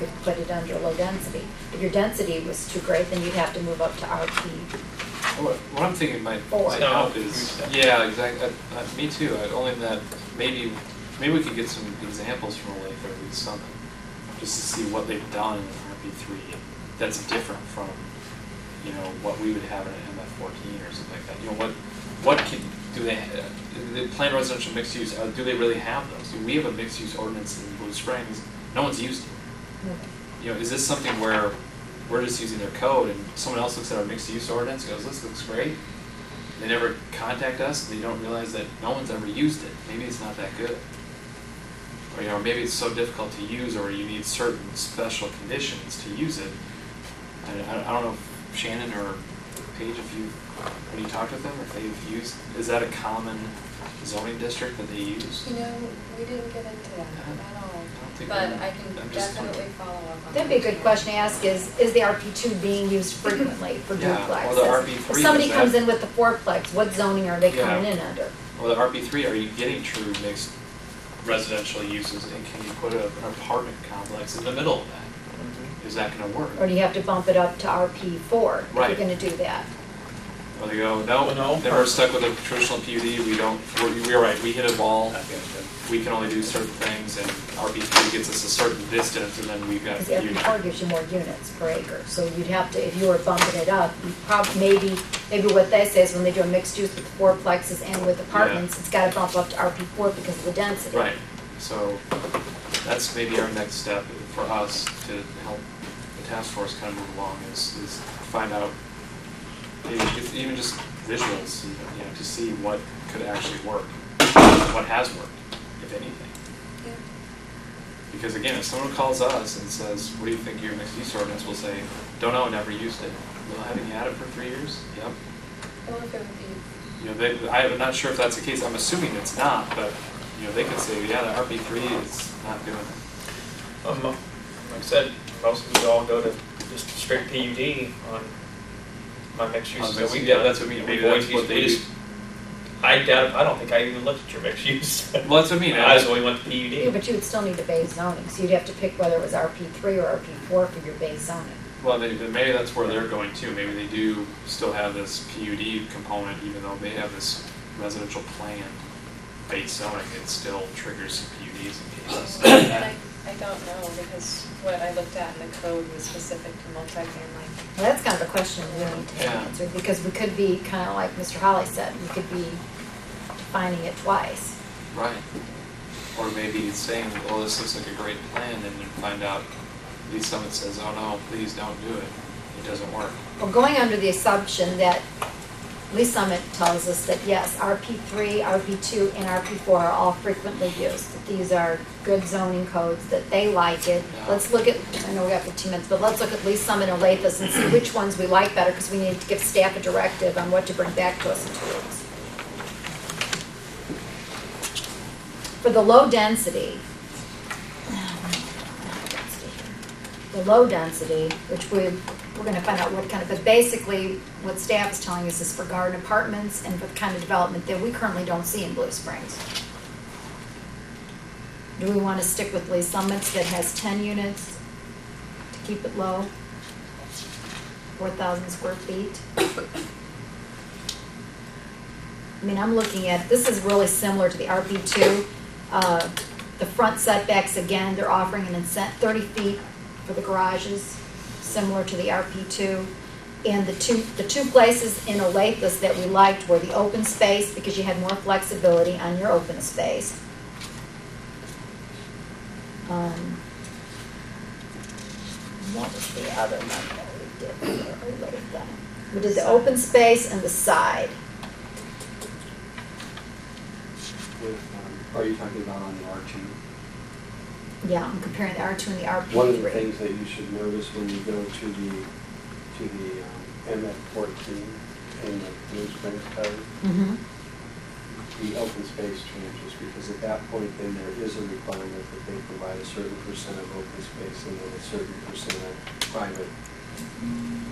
could put it under low density. If your density was too great, then you'd have to move up to RP. What I'm thinking might Four. help is, yeah, exactly, me too, only that maybe we could get some examples from Olathe or Lee's Summit, just to see what they've done in RP3 that's different from, you know, what we would have in an MF14 or something like that. You know, what do they, the planned residential mixed use, do they really have those? Do we have a mixed use ordinance in Blue Springs? No one's used it. You know, is this something where we're just using their code and someone else looks at our mixed use ordinance and goes, this looks great? They never contact us, and they don't realize that no one's ever used it. Maybe it's not that good. Or, you know, maybe it's so difficult to use, or you need certain special conditions to use it. I don't know if Shannon or Paige, when you talked with them, if they've used, is that a common zoning district that they use? You know, we didn't get into that at all, think but we- I can I'm just definitely follow up on that. That'd be a good question to ask is the RP2 being used frequently for Yeah, duplexes? well, the RP3 If somebody was comes that- in with the fourplex, what zoning are they Yeah. coming in under? Well, the RP3, are you getting true mixed residential uses, and can you put an apartment complex in the middle of that? Is that gonna work? Or do you have to bump it up to RP4 if Right. you're gonna do that? Well, they go, no, then we're stuck with a traditional PUD, we're right, we hit a wall, we can only do certain things, and RP3 gets us a certain distance, and then we've got Because PUD. RP4 gives you more units per acre, so you'd have to, if you were bumping it up, you probably, maybe what they say is when they do a mixed use with fourplexes and with apartments, it's gotta bump up to RP4 because of the density. Right, so that's maybe our next step for us to help the task force kind of move along, is find out, maybe even just visuals, you know, to see what could actually work, what has worked, if anything. Yeah. Because again, if someone calls us and says, what do you think of your mixed use ordinance, we'll say, don't know, never used it. Well, haven't you had it for 3 years? Yep. I wonder if it would be, You know, I'm not sure if that's the case, I'm assuming it's not, but, you know, they could say, yeah, the RP3 is not doing it. Like I said, most of you all go to just straight PUD on my mixed use. So we Yeah, that's what I mean, maybe that's what they do. I don't think I even looked at your mixed use. Well, that's what I mean. I just only went to Yeah, PUD. but you would still need a base zoning, so you'd have to pick whether it was RP3 or RP4 for your base zoning. Well, maybe that's where they're going too. Maybe they do still have this PUD component, even though they have this residential plan based zoning, it still triggers some PUDs in cases. and I don't know, because what I looked at in the code was specific to multifamily. Well, that's kind of a question we need to Yeah. answer, because we could be, kind of like Mr. Holly said, we could be defining it twice. Right. Or maybe saying, well, this looks like a great plan, and then find out, Lee Summit says, oh no, please don't do it. It doesn't work. Well, going under the assumption that Lee Summit tells us that yes, RP3, RP2, and RP4 are all frequently used, that these are good zoning codes, that they like it. Yeah. Let's look at, I know we got 15 minutes, but let's look at Lee Summit and Olathe and see which ones we like better, because we need to give staff a directive on what to bring back to us in 2 weeks. For the low density, which we're going to find out what kind of, but basically what staff is telling us is for garden apartments and for the kind of development that we currently don't see in Blue Springs. Do we want to stick with Lee Summits that has 10 units to keep it low? 4,000 square feet? I mean, I'm looking at, this is really similar to the RP2. The front setbacks, again, they're offering an incentive, 30 feet for the garages, similar to the RP2. And the two places in Olathe that we liked were the open space, because you had more flexibility on your open space. What was the other one that we did for Olathe? We did the open space and the side. Are you talking about on the R2? Yeah, I'm comparing the R2 and the RP3. One of the things that you should notice when you go to the MF14 in the Blue Springs code, Mm-hmm. the open space changes, because at that point then there is a requirement that they provide a certain percent of open space and then a certain percent of private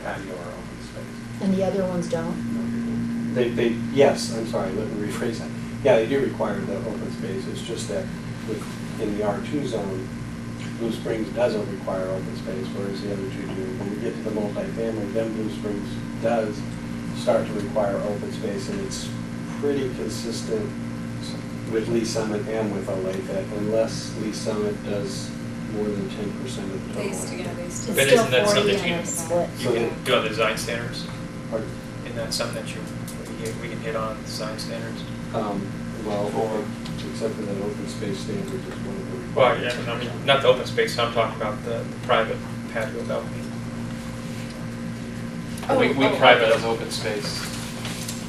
patio or open space. And the other ones don't? Yes, I'm sorry, let me rephrase that. Yeah, they do require the open space, it's just that in the R2 zone, Blue Springs doesn't require open space, whereas the other two do. When we get to the multifamily, then Blue Springs does start to require open space, and it's pretty consistent with Lee Summit and with Olathe, unless Lee Summit does more than 10% of the total. These together, these two. It's But still isn't that 40 something and you- it's split. You can do on the design standards? Pardon? Isn't that something that we can hit on design standards? Well, except for that open space standard is one of the Well, requirements. yeah, I mean, not the open space, I'm talking about the private patio balcony. We Oh, private as open space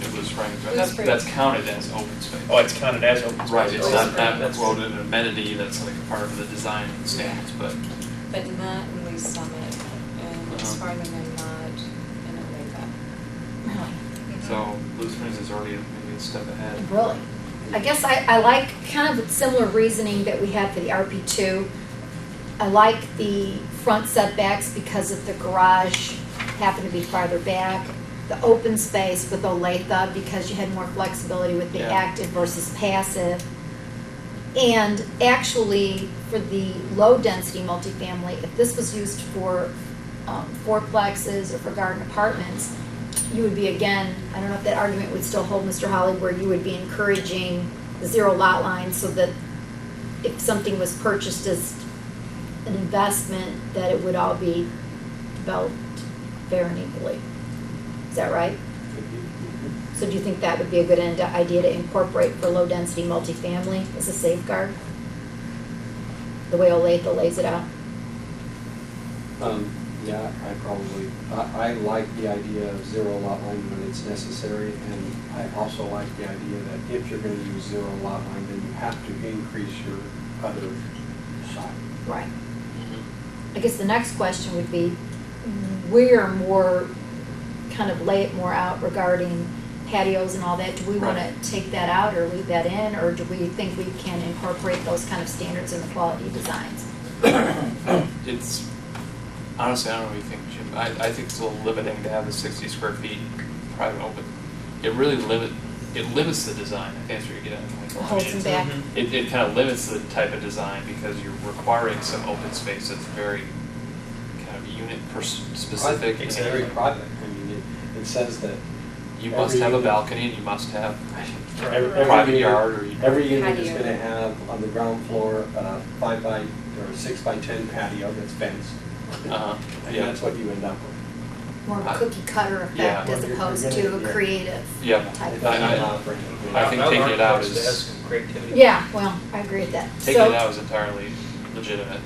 in Blue Springs, but Blue that's, Springs. that's counted as open space. Oh, it's counted as open space? Right, it's Blue not, Springs. not quoted an amenity that's like a part of the design standards, but But not in Lee Summit, and as far as I know, not in Olathe. Really? so Blue Springs is already maybe a step ahead. Really? I guess I like kind of similar reasoning that we had for the RP2. I like the front setbacks because of the garage happened to be farther back. The open space with Olathe because you had more flexibility with the Yeah. active versus passive. And actually, for the low-density multifamily, if this was used for fourplexes or for garden apartments, you would be, again, I don't know if that argument would still hold, Mr. Holly, where you would be encouraging the zero lot line so that if something was purchased as an investment, that it would all be developed fair and equally. Is that right? So do you think that would be a good idea to incorporate for low-density multifamily as a safeguard? The way Olathe lays it out? Yeah, I like the idea of zero lot line when it's necessary, and I also like the idea that if you're gonna use zero lot line, then you have to increase your other side. Right. I guess the next question would be, we're more, kind of lay it more out regarding patios and all that. Do we want Right. to take that out or leave that in, or do we think we can incorporate those kind of standards in the quality designs? It's, honestly, I don't know what you think, Jim. I think it's a little limiting to have the 60 square feet private open. It really limits the design, I think that's what you're getting at. I mean, Holds them back. It kind of limits the type of design because you're requiring some open space that's very kind of unit specific. It's very private. I mean, it says that You must every have a unit- balcony and you must have every private unit- yard or you. Every unit is Patio. gonna have on the ground floor, 6x10 patio that's fenced. Uh-huh, And yeah. that's what you end up with. More of a cookie cutter Yeah. effect as You're opposed gonna- to a yeah. creative Yeah. type It of. doesn't I- allow for any- I think taking it out Architects is- has some creativity. Yeah, well, I agree with that. Taking So- it out is entirely legitimate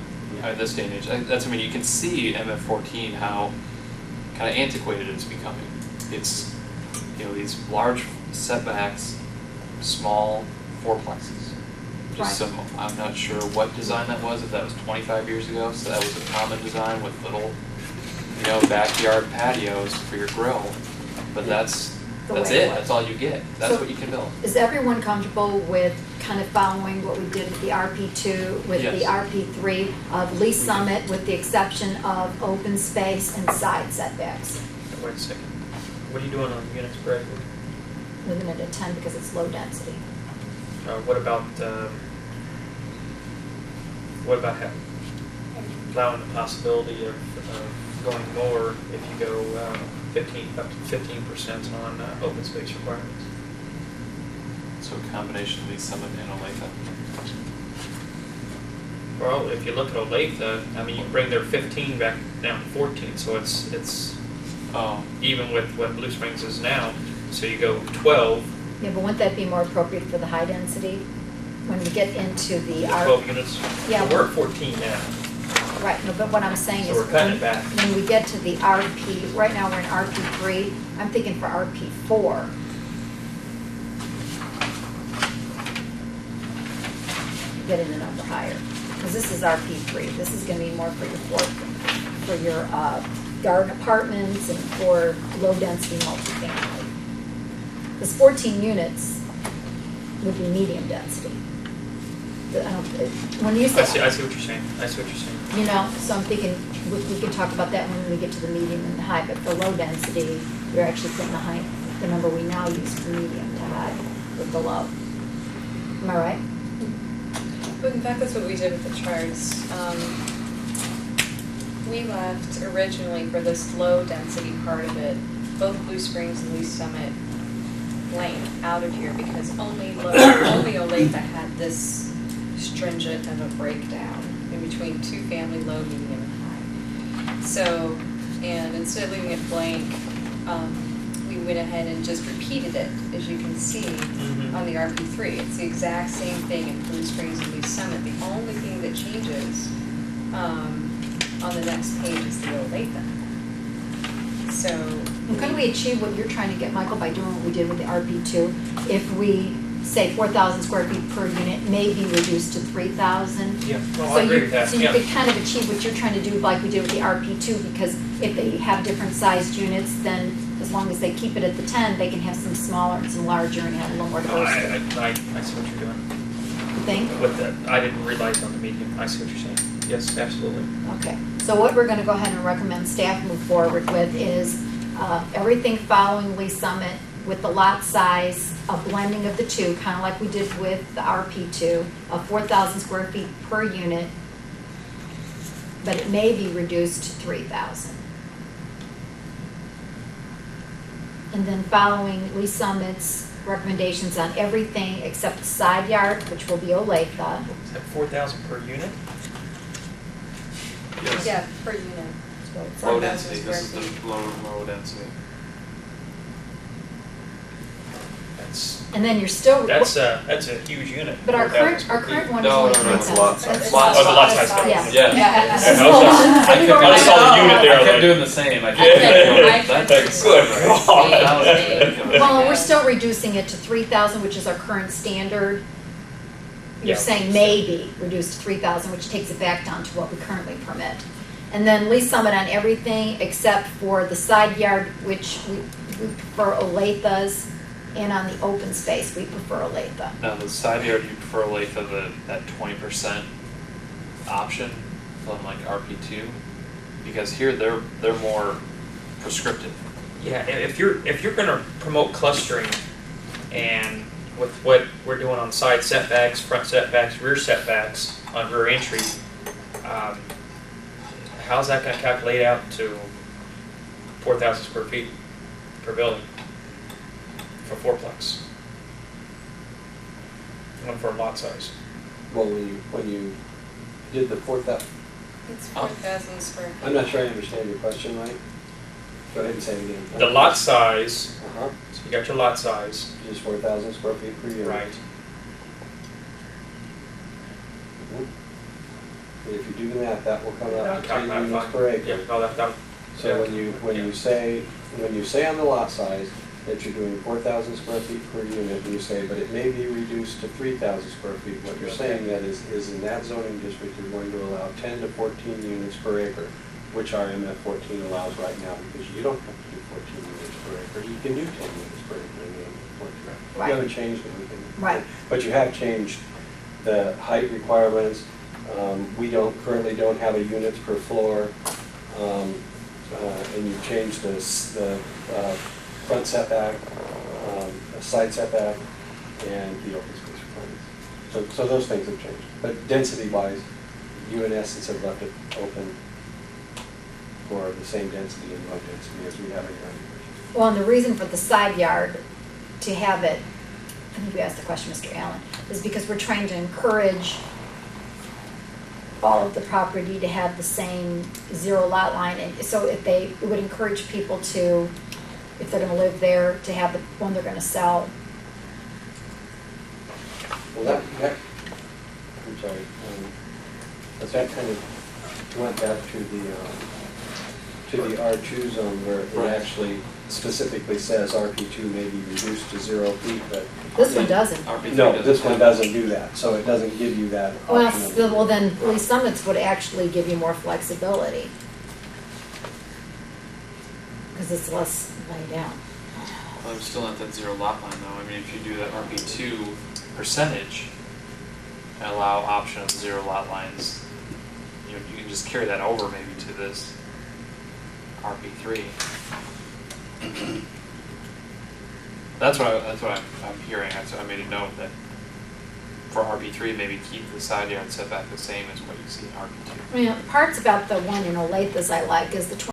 at this day and age. That's, I mean, you can see MF14 how kind of antiquated it's becoming. It's, you know, these large setbacks, small fourplexes. Right. Just some, I'm not sure what design that was, if that was 25 years ago, so that was a common design with little, you know, backyard patios for your grill. But that's The it, way it was. that's all you get, that's So- what you can build. Is everyone comfortable with kind of following what we did with the RP2, with the Yes. RP3 of Lee Summit, with the exception of open space and side setbacks? Wait a second. What are you doing on units per acre? Limited to 10 because it's low density. What about allowing the possibility of going more if you go up to 15% on open space requirements? So a combination of these Summit and Olathe. Well, if you look at Olathe, I mean, you bring their 15 back down to 14, so it's even with what Blue Springs is now. So you go 12, Yeah, but wouldn't that be more appropriate for the high density? When we get into the 12 units. Yeah. We're at 14 now. Right, no, but what I'm saying So is. we're cutting when- it back. When we get to the RP, right now we're in RP3, I'm thinking for RP4. Getting the number higher, because this is RP3, this is gonna be more for your garden apartments and for low-density multifamily. Because 14 units would be medium density. When you I see say, what you're saying. you know, so I'm thinking, we can talk about that when we get to the medium and the high, but for low density, you're actually putting the number we now use for medium to high with the low. Am I right? But in fact, that's what we did with the charts. we left originally for this low density part of it, both Blue Springs and Lee Summit Lane out of here because only Olathe had this stringent of a breakdown in between two-family, low, medium, and high. So, and instead of leaving it blank, we went ahead and just repeated it, as you can see on the RP3. It's the exact same thing in Blue Springs and Lee Summit. The only thing that changes on the next page is the Olathe. So. And couldn't we achieve what you're trying to get, Michael, by doing what we did with the RP2? If we say 4,000 square feet per unit may be reduced to 3,000? Yeah, well, I agree with that, So you could kind of achieve what you're trying to do like we did with the RP2, because if they have different sized units, then as long as they keep it at the 10, they can have some smaller and some larger and have a little more No, diversity. I see what you're doing. You think? With that, I didn't realize on the medium. I see what you're saying. Yes, absolutely. Okay, so what we're gonna go ahead and recommend staff move forward with is everything following Lee Summit with the lot size, a blending of the two, kind of like we did with the RP2, of 4,000 square feet per unit, but it may be reduced to 3,000. And then following Lee Summit's recommendations on everything except the side yard, which will be Olathe. Is that 4,000 per unit? Yes. Yeah, per unit. Low 4,000 density, square this is feet. the low density. And then you're still. That's a huge unit. But our 4,000 current square feet. one No, is only no, no, it's 3,000. lot size. It's Lot Oh, the lot size. Yes. Yeah. Yes. I was saw the unit there. I kept like- doing the same, I I kept couldn't- that's Good right. God. That was ridiculous. Well, we're still reducing it to 3,000, which is our current standard. You're Yeah. saying maybe reduced to 3,000, which takes it back down to what we currently permit. And then Lee Summit on everything except for the side yard, which we prefer Olathes, and on the open space, we prefer Olathe. Now, the side yard, you prefer Olathe of that 20% option from like RP2? Because here, they're more prescriptive. Yeah, if you're going to promote clustering, and with what we're doing on side setbacks, front setbacks, rear setbacks on rear entry, how's that going to calculate out to 4,000 square feet per building for fourplex? One for lot size. Well, when you did the 4,000, It's 4,000 square feet. I'm not sure I understand your question, Mike. Go ahead and say it again. The lot size, Uh-huh, so you got your lot size, just 4,000 square feet per unit. right? Mhm. And if you do the math, that will come out to 10 Calculate units fine. per acre. Yeah, no, that, So yeah. when you say on the lot size that you're doing 4,000 square feet per unit, and you say, but it may be reduced to 3,000 square feet, what you're saying that is in that zoning district, you're going to allow 10 to 14 units per acre, which our MF 14 allows right now, because you don't have to do 14 units per acre, you can do 10 units per acre in the MF 14. Right. You haven't changed anything. Right. But you have changed the height requirements. We currently don't have a units per floor, and you've changed the front setback, side setback, and the open space requirements. So those things have changed. But density-wise, you in essence have left it open for the same density and low density as we have in your. Well, and the reason for the side yard to have it, I think you asked the question, Mr. Allen, is because we're trying to encourage all of the property to have the same zero lot line. And so it would encourage people to, if they're gonna live there, to have the one they're gonna sell. Well, I'm sorry, but that kind of went back to the R2 zone where it Right. actually specifically says RP2 may be reduced to 0 feet, but. This one doesn't. RP3 No, doesn't this one have- doesn't do that, so it doesn't give you that Well, option. well then, Lee Summits would actually give you more flexibility. Because it's less laid out. Well, I'm still not that zero lot line though. I mean, if you do that RP2 percentage and allow option of zero lot lines, you can just carry that over maybe to this RP3. That's what I'm hearing. I made a note that for RB3, maybe keep the side yard setback the same as what you see in RB2. I mean, the parts about the one in Olathe I like is the